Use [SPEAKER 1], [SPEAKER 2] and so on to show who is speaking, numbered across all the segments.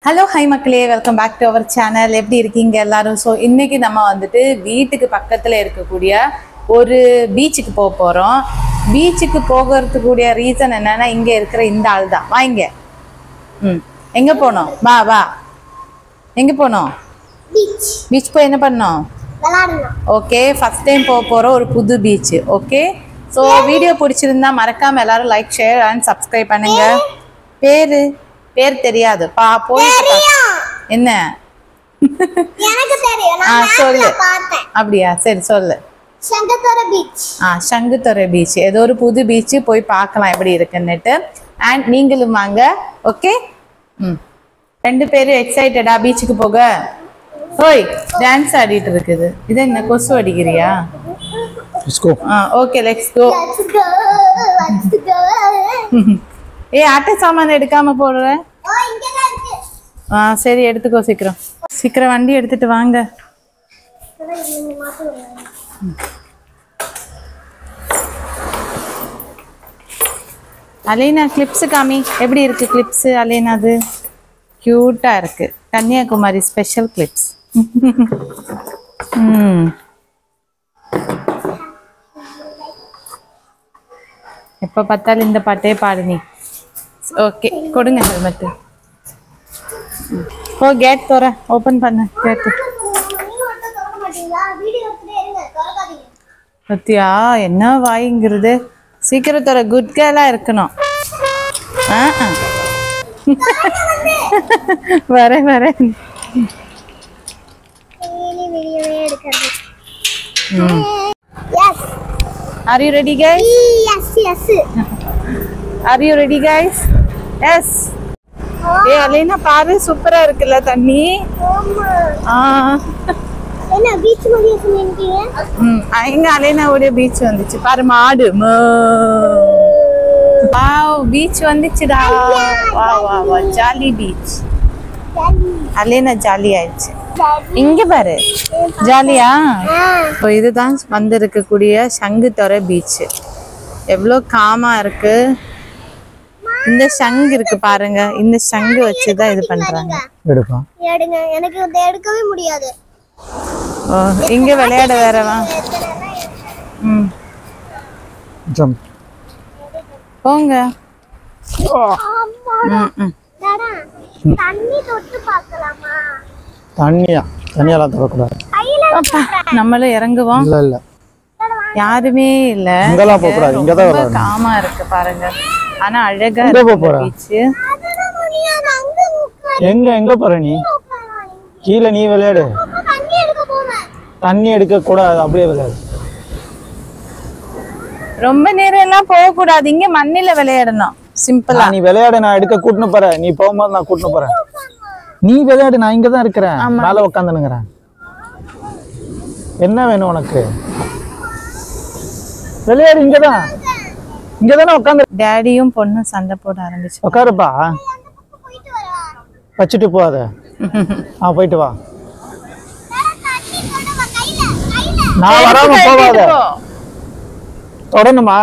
[SPEAKER 1] Hello hi மக்களே, welcome back to our channel. எப்படி இருக்கீங்க எல்லாரும்? ஸோ இன்றைக்கி நம்ம வந்துட்டு வீட்டுக்கு பக்கத்தில் இருக்கக்கூடிய ஒரு பீச்சுக்கு போக போகிறோம். பீச்சுக்கு போகிறதுக்கூடிய ரீசன் என்னென்னா, இங்கே இருக்கிற இந்த ஆள் தான். வா இங்கே. எங்கே போனோம்? வா வா. எங்கே போனோம்? பீச் போய் என்ன பண்ணோம்? ஓகே, ஃபஸ்ட் டைம் போக போகிறோம் ஒரு புது பீச்சு. ஓகே, ஸோ வீடியோ பிடிச்சிருந்தா மறக்காமல் எல்லோரும் லைக், ஷேர் அண்ட் சப்ஸ்கிரைப் பண்ணுங்க. பேர் தெரியாது போயிட்டு என்ன சொல்லு. அப்படியா? சரி சொல்லு. சங்குத்துறை பீச் ஏதோ ஒரு புது பீச், போய் பார்க்கலாம் எப்படி இருக்குன்னுட்டு. அண்ட் நீங்களும் வாங்க. ஓகே, ரெண்டு பேரும் எக்ஸைட்டடா பீச்சுக்கு போக? ஓய், டான்ஸ் ஆடிட்டு இருக்குது. இது என்ன கொசு அடிக்கிறியா? Okay, let's go. ஏ, ஆட்டை சாமான எடுக்காம போடுற? சரி, எடுத்துக்கோ. சீக்கிரம் வண்டி எடுத்துட்டு வாங்க. அலேனா, கிளிப்ஸ் காமி. எப்படி இருக்கு கிளிப்ஸ் அலேனா? அது கியூட்டா இருக்கு. Kanyakumari special clips. எப்ப பார்த்தாலும் இந்த பாட்டே பாடு நீ. ஓகே, கொடுங்க ஹெல்மெட். ஓ, கேட் தோற ஓபன் பண்ண. கேட் பத்தியா என்ன வாய்ங்கிறது? சீக்கிரம் தோற. குட் கேர்லா இருக்கணும். வரேன். Are you ready guys? Yes. Are you ready guys? Yes. A Alaina, பாரு சூப்பரா இருக்குல்ல தண்ணி.
[SPEAKER 2] என்ன பீச் மாதிரி சொல்லிருக்கீங்க?
[SPEAKER 1] எங்க அலேனாவுடைய பீச் வந்துச்சு பாரு. மாடு வாவ், பீச் வந்துச்சுடா. வா ஜாலி பீச். அலேனா ஜாலி ஆயிடுச்சு. இங்க பாரு, ஜாலியா. இப்போ இதுதான் வந்திருக்கக்கூடிய சங்குத்துறை பீச். எவ்வளோ காமா இருக்கு. இந்த சங்கு இருக்கு பாருங்க. இந்த சங்கு வச்சுதான் இது பண்றாங்க.
[SPEAKER 2] எனக்கு இத எடுக்கவே முடியாது.
[SPEAKER 1] இங்க விளையாட வேறவா?
[SPEAKER 2] ஜம்ப்
[SPEAKER 1] போங்க.
[SPEAKER 2] தண்ணி தொட்டு பார்க்கலாமா?
[SPEAKER 3] தண்ணியெல்லாம் தொடக்கூடாது.
[SPEAKER 1] நம்மளும் இறங்குவோம்.
[SPEAKER 3] இல்ல
[SPEAKER 1] யாருமே இல்ல.
[SPEAKER 3] இங்கெல்லாம் போக கூடாது. இங்க தான் வரணும்.
[SPEAKER 1] காமா இருக்கு பாருங்க. ஆனா அழகா இருக்கு பீச்.
[SPEAKER 3] எங்க போற நீ? கீழே நீ விளையாடு. தண்ணி எடுக்க கூடாது, அப்படியே விளையாடு.
[SPEAKER 1] ரொம்ப நேரம் எல்லாம் போக கூடாது. இங்க மண்ணில விளையாடணும். சிம்பிளா
[SPEAKER 3] நீ விளையாடு. நான் எடுக்க கூட்டினு போறேன். நீ போகும்போது நான் கூட்டினு போறேன். நீ விளையாடு, நான் இங்கதான் இருக்கிறேன். மேல உட்காந்துனுங்கிறேன். என்ன வேணும் உனக்கு? விளையாடு. இங்கதானே உட்காந்து.
[SPEAKER 1] டேடியும் பொண்ணும் சண்டை போட ஆரம்பிச்சு.
[SPEAKER 3] உட்காருப்பா. வச்சுட்டு போகாத. போயிட்டு வா. நான் வராம போகாத. தொடணுமா?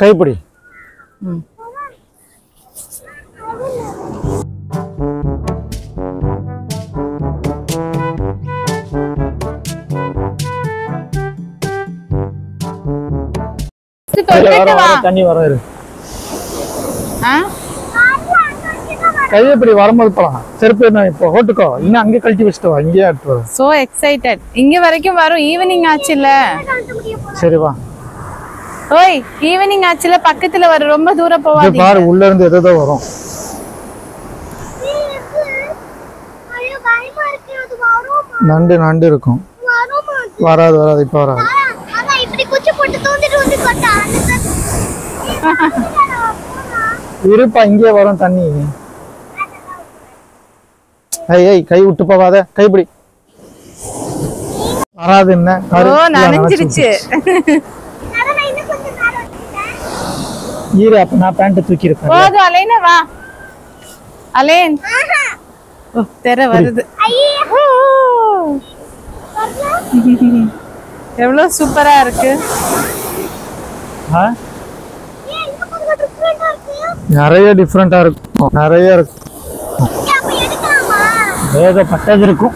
[SPEAKER 3] கைப்பிடி. தண்ணி வர கையப்படி வரும்போது போலாம். செருப்பு இப்போ ஓட்டுக்கோ. இன்னும் அங்கே கழட்டி வச்சுட்டு வா. இங்கேயே எடுத்து வர.
[SPEAKER 1] So excited. இங்க வரைக்கும் வரும். ஈவினிங் ஆச்சுல்ல.
[SPEAKER 3] சரி வா.
[SPEAKER 1] ஓய், ஈவினிங் ஆச்சுல. பக்கத்துல வர. ரொம்ப தூரம் போவாதீங்க.
[SPEAKER 3] பாரு, உள்ள இருந்து ஏதோ வரும். நண்டு இருக்கும். வராது. இப்ப வராது. இருப்பா, இங்கே வரும் தண்ணி. கை விட்டு போவாத. கைப்பிடி. வராது. என்ன
[SPEAKER 1] நனைஞ்சிருச்சு.
[SPEAKER 3] ஈர. அப்ப நான் பேண்ட் தூக்கி இருப்பேன்.
[SPEAKER 1] போதும் அலேனா, வா. அலேன், தெர வருது. எவ்வளவு சூப்பரா இருக்கு.
[SPEAKER 2] டிஃபரெண்டா இருக்கு.
[SPEAKER 3] நிறைய டிஃப்ரெண்டா இருக்கும், நிறைய இருக்கும்.
[SPEAKER 2] அப்ப எடுக்கலாமா?
[SPEAKER 3] ஏகப்பட்டது இருக்கும்.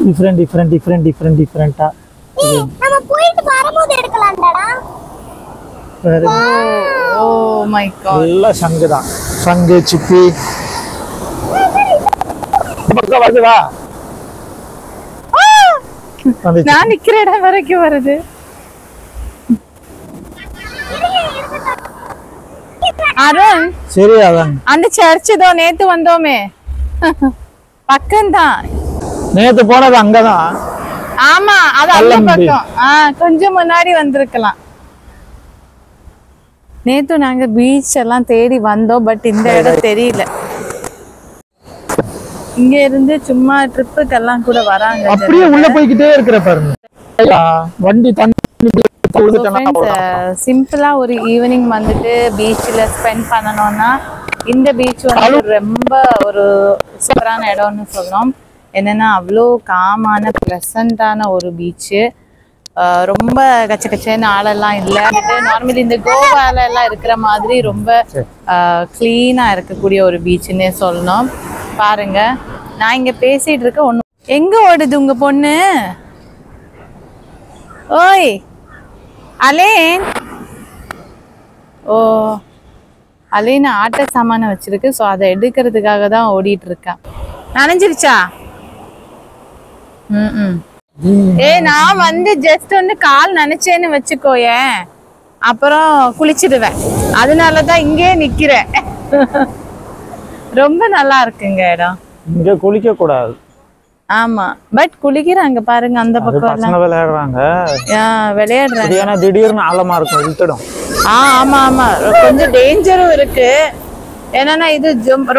[SPEAKER 3] டிஃப்ரெண்டா.
[SPEAKER 2] நம்ம போயிட்டு வரும்போது எடுக்கலாம்டா.
[SPEAKER 1] Oh my God.
[SPEAKER 3] எல்லாம் சங்கு தான். சங்கு சிப்பி பக்கம் வருதுவா.
[SPEAKER 1] நான் நிக்கிற இடம் வரைக்கும் வருது. அருண்
[SPEAKER 3] சரி அதான்
[SPEAKER 1] அந்த சர்ச் ஏதோ நேத்து வந்தோமே பக்கம்தான்.
[SPEAKER 3] நேத்து போனது அங்கதான்.
[SPEAKER 1] ஆமா அது அந்த பக்கம். கொஞ்சம் முன்னாடி வந்திருக்கலாம். நேத்து நாங்க பீச் எல்லாம் தேடி வந்தோம், பட் இந்த இடம் தெரியல. இங்க இருந்து சும்மா ட்ரிப்புக்கெல்லாம் கூட வராங்க.
[SPEAKER 3] அப்படியே உள்ள போய்கிட்டே இருக்கிற பாருங்க. வண்டி தண்ணி
[SPEAKER 1] சிம்பிளா ஒரு ஈவினிங் வந்துட்டு பீச்ல ஸ்பெண்ட் பண்ணணும்னா இந்த பீச் வந்து ரொம்ப ஒரு சூப்பரான இடம்னு சொல்லணும். என்னன்னா அவ்வளோ காமான ப்ளசண்டான ஒரு பீச்சு. ரொம்ப கச்சக்கச்சேன்னு ஆளெல்லாம் இல்லை. நார்மலி இந்த கோவால எல்லாம் இருக்கிற மாதிரி ரொம்ப கிளீனா இருக்கக்கூடிய ஒரு பீச்சுன்னே சொல்லணும். பாருங்க, நான் இங்க பேசிட்டு இருக்க ஒண்ணு. எங்க ஓடுது உங்க பொண்ணு? ஓய் அலேன். ஓ அலேன் ஆட்ட சாமான வச்சிருக்கு. ஸோ அதை எடுக்கிறதுக்காக தான் ஓடிட்டு இருக்கா. நனைஞ்சிருச்சா? நான் வந்து ஜஸ்ட் வந்து கால் நினைச்சேன்னு வச்சுக்கோயேன், அப்புறம் குளிச்சிடுவேன். அதனாலதான் இங்கே நிக்கிறேன். ரொம்ப நல்லா இருக்குங்க இடம்.
[SPEAKER 3] இங்க குளிக்க கூடாது.
[SPEAKER 1] ஆமா, பட் குளிக்கிறாங்க பாருங்க அந்த பக்கம்
[SPEAKER 3] விளையாடுறாங்க.
[SPEAKER 1] விளையாடுறாங்க.
[SPEAKER 3] திடீர்னு ஆழமா இருக்கும், இழுத்துடும்.
[SPEAKER 1] ஆமா ஆமா, கொஞ்சம் டேஞ்சரும் இருக்கு. என்னன்னா இது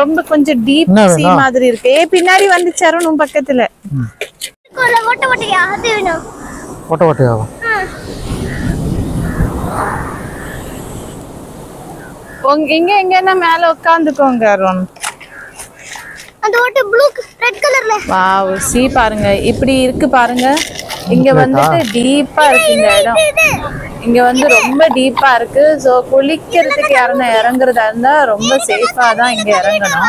[SPEAKER 1] ரொம்ப கொஞ்சம் டீப் சீ மாதிரி இருக்கு. பின்னாடி வந்து சரணும் பக்கத்துல.
[SPEAKER 2] ஓட்ட ஓட்டையா? அது வேணும்.
[SPEAKER 3] ஓட்ட ஓட்டையாவா?
[SPEAKER 1] இங்க எங்கன்னா மேல உட்காந்துக்கோங்க அருண்.
[SPEAKER 2] அந்த ஓட்ட ப்ளூ ரெட் கலர்ல.
[SPEAKER 1] வாவ், சீ பாருங்க இப்படி இருக்கு பாருங்க. இங்க வந்துட்டு டீப்பா இருக்கு இந்த இடம். இங்க வந்து ரொம்ப டீப்பா இருக்கு. சோ குளிக்கிறதுக்கு யாருன்னா இறங்குறதா இருந்தா ரொம்ப சேஃபா தான் இங்க இறங்கணும்.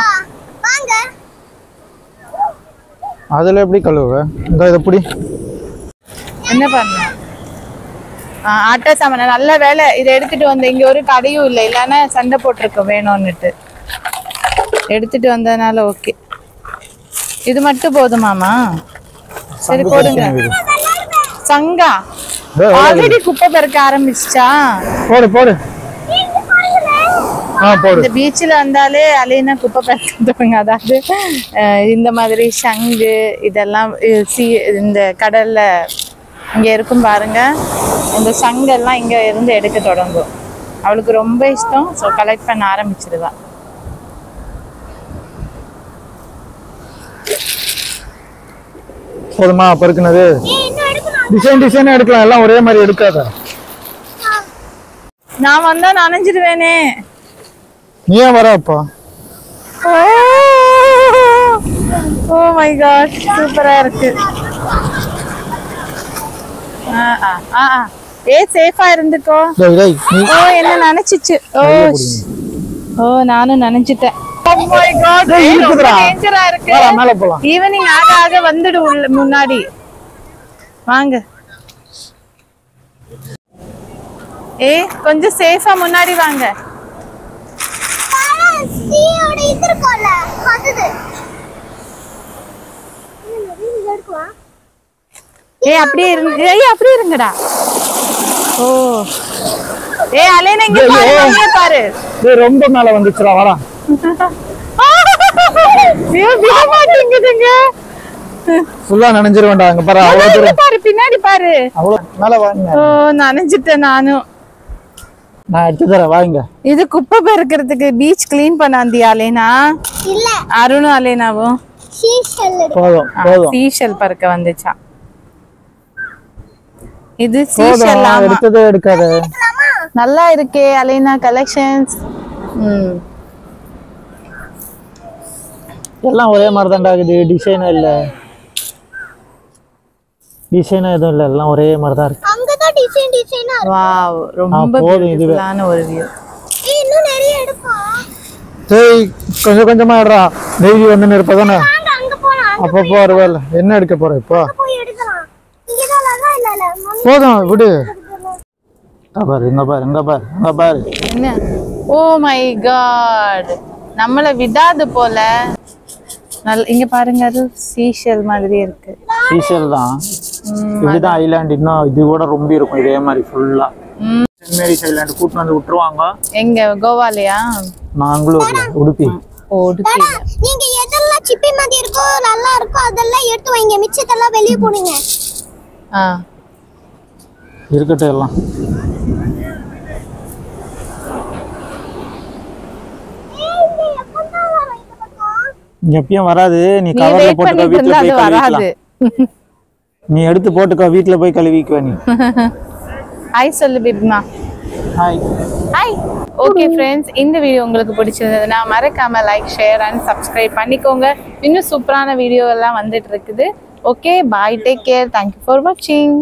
[SPEAKER 2] வாங்க.
[SPEAKER 3] அதுல எப்படி கழுவு? இந்த இத புடி.
[SPEAKER 1] என்ன பண்ண? ஆட்ட சாமான நல்ல வேலை இதை எடுத்துட்டு வந்த. இங்க ஒரு கடையும் இல்லை, இல்லைன்னா சண்டை போட்டிருக்கோம் வேணும்னுட்டு. எடுத்துட்டு வந்ததுனால ஓகே. இது மட்டும் போதுமாமா? சரி போடுங்க. சங்கா ஆல்ரெடி குப்பை பெருக்க ஆரம்பிச்சிச்சா?
[SPEAKER 3] போடு போடு.
[SPEAKER 1] இந்த பீச்சில் வந்தாலே அலைனா குப்பை பெருக்கிறவங்க. அதாவது இந்த மாதிரி சங்கு இதெல்லாம் இந்த கடல்ல இங்க இருக்கும் பாருங்க. இந்த சங்கெல்லாம் இங்க இருந்து எடுக்க தொடங்கும். அவளுக்கு ரொம்ப இஷ்டம். ஸோ கலெக்ட் பண்ண ஆரம்பிச்சிருவா.
[SPEAKER 3] போதுமா பருக்குனது? டிசைன் எடுக்கலாம், எல்லாம் ஒரே மாதிரி எடுக்காத.
[SPEAKER 1] நான் வந்தா நனைஞ்சிடுவேனே.
[SPEAKER 3] நீ ஏன் வர அப்பா?
[SPEAKER 1] ஓ மை காட், சூப்பரா இருக்கு. சேஃபா இருந்துக்கோ. ஓ என்ன நினைச்சிச்சு. ஓ நானும் நினைச்சிட்டேன். ஈவினிங் ஆக ஆக வந்துடு முன்னாடி. வாங்க. கொஞ்சம் சேஃபா முன்னாடி வாங்க. அப்படியே இருங்கடா. ஓ அலேனா இங்க பாரு.
[SPEAKER 3] ரொம்ப மேல வந்துச்சுடா, வரா. ஃபுல்லா நனைஞ்சிருவேன்டா. அங்க பாரு, அவ்வளவு தூரம்
[SPEAKER 1] பாரு, பின்னாடி பாரு.
[SPEAKER 3] அவ்வளவு மேல வாங்க.
[SPEAKER 1] ஓ நனைஞ்சிட்டேன் நானும்.
[SPEAKER 3] நான் எடுத்து தரேன், வாங்க.
[SPEAKER 1] இது குப்பை பெருக்கிறதுக்கு பீச் கிளீன் பண்ணாந்தியா அலேனா?
[SPEAKER 2] இல்ல,
[SPEAKER 1] அருணும் அலேனாவும் சீஷல் பறக்க வந்துச்சா? இது சீஷல்.
[SPEAKER 3] எடுத்ததே எடுக்காத.
[SPEAKER 1] நல்லா இருக்கே அலேனா கலெக்ஷன்ஸ்.
[SPEAKER 3] எல்லாம் ஒரே மாதிரி தான்டா இருக்குது. டிசைன் இல்ல, டிசைன் எதுவும் இல்ல, எல்லாம் ஒரே மாதிரி தான் இருக்கு.
[SPEAKER 2] அங்க தான் டிசைனா இருக்கு.
[SPEAKER 1] வாவ், ரொம்ப பியூட்டிஃபுல்லான ஒரு வியூ.
[SPEAKER 2] இன்னும்
[SPEAKER 3] ஏய் கொஞ்சம் கொஞ்சமா எடுறா. டெய்லி வந்து இருப்பதானே.
[SPEAKER 2] வாங்க அங்க போலாம்.
[SPEAKER 3] அப்பப்போ வருவேல. என்ன எடுக்க போற இப்போ?
[SPEAKER 2] போய் எடுக்கலாம். இங்க தான் லகா இல்ல.
[SPEAKER 3] போதும் விடு. பாரு இங்க பாரு இங்க பாரு இங்க பாரு.
[SPEAKER 1] என்ன? ஓ மை காட், நம்மள விடாது போல. இங்க பாருங்க, அது சீஷல் மாதிரி இருக்கு.
[SPEAKER 3] சீஷல் தான். இதுதான் ஐலாண்ட். இன்னும் இது கூட ரொம்ப இருக்கும் இதே மாதிரி ஃபுல்லா. சென்ட் மேரிஸ் ஐலாண்ட் கூட்டு வந்து விட்டுருவாங்க.
[SPEAKER 1] எங்க கோவாலையா?
[SPEAKER 3] மங்களூர்ல, உடுப்பி.
[SPEAKER 1] உடுப்பி.
[SPEAKER 2] நீங்க எதெல்லாம் சிப்பி மாதிரி இருக்கோ நல்லா இருக்கோ அதெல்லாம் எடுத்து வைங்க, மிச்சத்தெல்லாம் வெளிய போடுங்க.
[SPEAKER 3] இருக்கட்டும் எல்லாம். எப்பயும் வராது. நீ கவர்ல போட்டுக்கோ, வீட்ல போய் கழுவிக்கலாம். நீ எடுத்து போட்டுக்கோ, வீட்ல போய் கழுவிக்குவ நீ.
[SPEAKER 1] ஹாய் சொல்லு பிப்மா.
[SPEAKER 3] ஹாய்.
[SPEAKER 1] ஹாய். ஓகே ஃப்ரெண்ட்ஸ், இந்த வீடியோ உங்களுக்கு பிடிச்சிருந்ததுன்னா மறக்காம லைக், ஷேர் அண்ட் சப்ஸ்கிரைப் பண்ணிக்கோங்க. இன்னும் சூப்பரான வீடியோ எல்லாம் வந்துட்டு இருக்குது. Okay, bye, take care, thank you for வாட்சிங்.